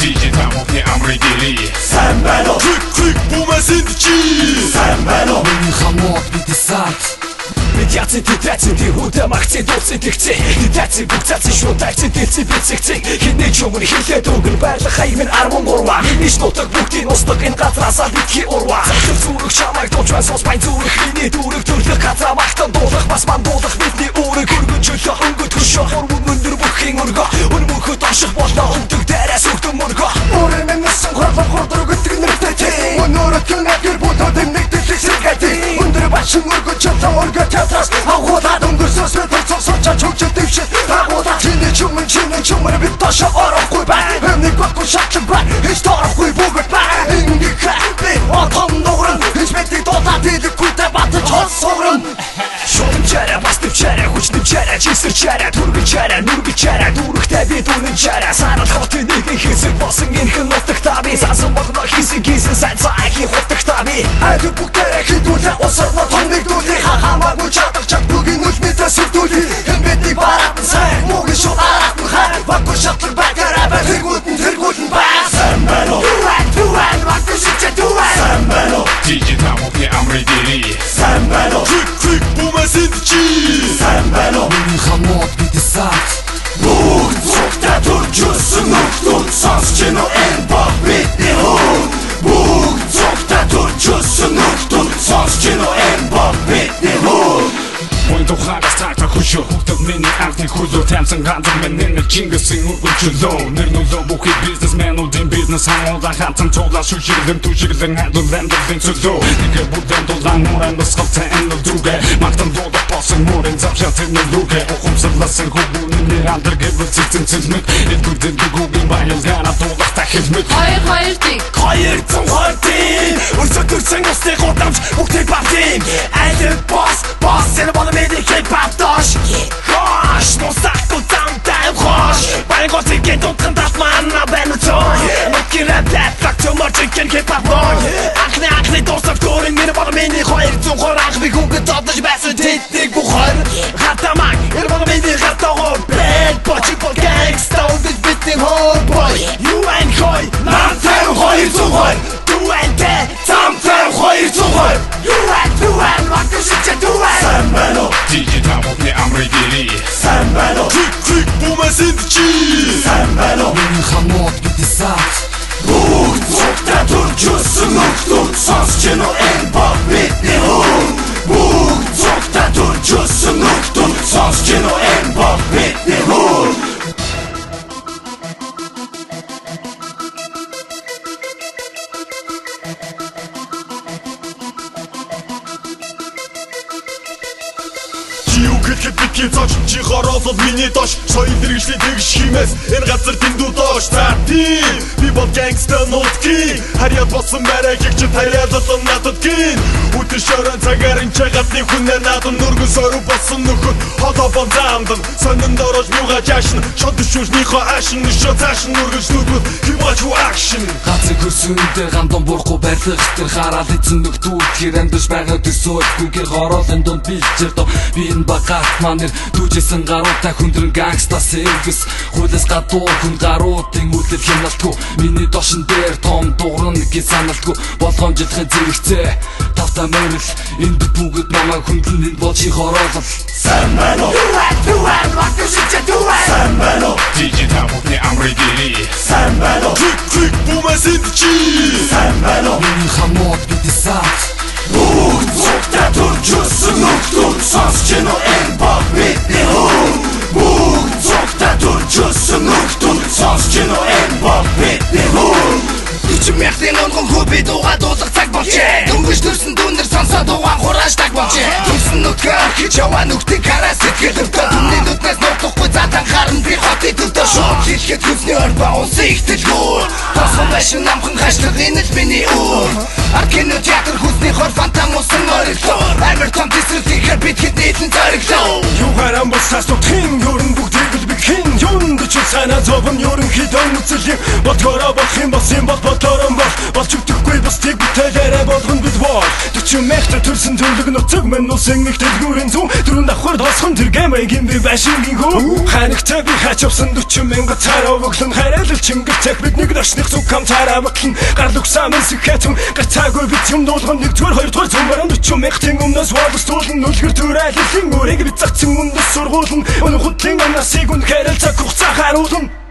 DJ Тамовны амрыдери Сайн байна уу? Клик бумасэнд чи Сайн байна уу? Миний хамоод би десант Медиаци тэтаци дихута махци доци тэгци Тэтаци бүгцаци шуудайци дэлци бицэгци Хинэ чумын хэлээд өгөн байлах хаймын 13 Минийш нутаг бүгдийн устдаг энэ газраасаа битгий урва Захир зүрх чамайг дуучван сосбайн зүрх Миний дүрх төрлөх газраа махтан дуулах бас мандуулах бидний үүрэг Өргөн чөлөө өнгөт хөшөө хурмын өндөр бүхийн өргөө Өнмөхөд оших болно өндөг дээрээс өгдөн мөргөө Өөрийн нэсэн хурдан хурдан өгдөг нэртэй чи Өнөөрөд гэнэгэр бодоод нэгдэлэг сэргээти Өндөр башин өргөж чөлөө өргөж чатрас Агуулаад өнгөрсөс мэт цоцолчаа чөгчөд дэвшээ Агуулаад чиний чумэр бит тошоо орохгүй бай Хэмник батгүй шатчин бай Хич торохгүй бүгд бай Инги хэппи отом нууран Хич битиг додаад идэхгүй тэ батж хос сууран Шоным чаря, бастыв чаря, хүчным чаря, чисэр чаря, түргэн чаря, нүргэн чаря, дүүрэгтэй би дүүнэн чаря Санал хотын нэгэн хэсэг болсон энхэн нутагт таби Сасан болгоно хийсэн гийсэн сайн цаахийн хутагт таби Айдэр бүгдээрээ хидүүлээ усарна том нэгдүүлээ Хамаагүй чадах чад бүгийн үлмэтэ сүрдүүлээ Хэмбэтний бараатан сайн, мугийн шууд аратан хай Вакгүй шатлар байгаараа бай, тэргүүлэн бай Сайн байна уу? Дуан, вакгүй шичэ дуан Сайн байна уу? DJ Тамовны амрыдери Сайн байна уу? Клик бумасэнд чи Сайн байна уу? Миний хамоод би десант Бүгд цогтой төржсөн нөхдөд сонсч гэнэ энэ баг бидний хүн Бүгд цогтой төржсөн нөхдөд сонсч гэнэ энэ баг бидний хүн Мөн тухайгаас тартах хөшөө Хөгдөг миний анхны хөлөө Тамсан ганцар мен нэг чингэсэн үргэн чөлөө Нэр нөлөө бүхий бизнесменуудын бизнес хамуулан хатсан цуглаа шүшиглэн түшиглэн хадун амьдралын цөлөө Нэгэ бүрдэн дулаан муран босголцэн энэ дүгэ Мактан дуудах босон мурын завшаат энэ лүгэ Ухамсарласан хөвгүүний андэр гэвэл цэцэн цэлмэг Эдгүрдэн дүгүүгийн баялгаана дуулах тахилмэг Хоёр дик 220 дин Өрсөдөрсөн усны гудамж бүгдийг бавдин Айдэр бос энэ боно мэдээ хип-хоп дош Хош, мусаку таунтай хош Баянгоцыг ген дутхан татмана бэну цой Нутгийн рэп факту морчикен хип-хоп бой Анхны дурсав дөрин минь боно миний 220 анх би хүүхэд додож байсан тэтник бухар Хатамаг, энэ боно миний хатагоо Бэд бочик бол гангста Үдэж битний хой бой UN хой, намтай 220 Дуэнтэй, тамтай 220 UN, вакгүй шичэ дуэн Сайн байна уу? DJ Тамовны амрыдери Сайн байна уу? Клик бумасэнд чи Сайн байна уу? Миний хамоод би десант Бүгд цогтой төржсөн нөхдөд сонсч гэнэ энэ баг бидний хүн Бүгд цогтой төржсөн нөхдөд сонсч гэнэ энэ баг бидний хүн Гэхэд битгий цааш чи хороолол миний доош Соёл хэрэгжлийн тэгш химээс энэ газар дэндүү доош За тийм би бол гангста нутгийн Харьяат болсон барай гэгч тариалал надад гин Үтэн шорон цагаар энэ чагатны хүнээ надад нүргэн сорив болсон нөхөд Холоо бонзаамдан сонин дорож мууга жашин Шод düşүүрнийхөө аашин нөшөө цаашин нүргэж нүдгүүд химачу акшн Гацэг хөрсөндөө гандон бурахгүй байрлах тэр хараад эзэн нөхдүүд Хэр амьдж байгаа төсөөлгүйгээр хороолын дунд бэлчэрдөө Би энэ багаат манэр дүүжсэн гаруутай хүндрэн гангста сервис Хуулиас гадуур хүн гаруудын үлдэл хяналтгүй Миний дошин дээр том дууран гэж саналтгүй Болгоомжлохын зэрэгцээ тавтаа мэрэл Энд бүгд намайг хүндлэн энэ бол чи хороолол Сайн байна уу? Дуан, вакгүй шичэ дуан Сайн байна уу? DJ Тамовны амрыдери Сайн байна уу? Клик бумасэнд чи Сайн байна уу? Миний хамоод би десант Бүгд цогтой төржсөн нөхдөд сонсч гэнэ энэ баг бидний хүн Бүгд цогтой төржсөн нөхдөд сонсч гэнэ энэ баг бидний хүн Үчим мяхтын онгон хөби дууга дуулах цаг болчээ Дөнгөж төрсөн дүнэр сонсоо дуугаан хурааж таг болчээ Төрсөн нүдгээр хич яваа нүхтийн караа сэтгэл өвдөө Түмний нүднээс нуухдахгүй затан харан би хотын төвдөө Шууд хэлэхэд хүсний орба унсан ихтэлгүүр Тосон байшин намхан хашлаг энэ л миний үр Арт кино театр хүсний хор фантам усан ориглоо Амар том тесрэл тийхэр бид хэд нийтэн зориглоо Юугаар амбасаас тутхин юурын бүгдийг л би хин Юунд ч санаа зовн юурын хидэн үцэлгэн Бодгороо бох юм бас юм бол бодлорон бол Болж өгдөхгүй бас тийг бүтээлээрээ болгон бид бол 40 метр төрсөн төлөг нуцаг мэн усан их дэлгүүрэн зүүн Дөрөв давхар тосхон тэр гэмэгийн би байшингийн хөө Хань нэгтэй би хачвсан 40 мянга цараа өглөн хайрал чингэр цах бидний орчных зүг хам цараа ботлон гар лүгсам сэхэтэн гацаагүй бит юм дуулган 1-р 2-р цомбаран 40 мянган өмнөөс боловсруулан нүлгэр төрөлөлийн өрийг бид загцсан өмнөс сургуулна өнө хутлын анасыг үн хайрал цаг хугацаа харуулна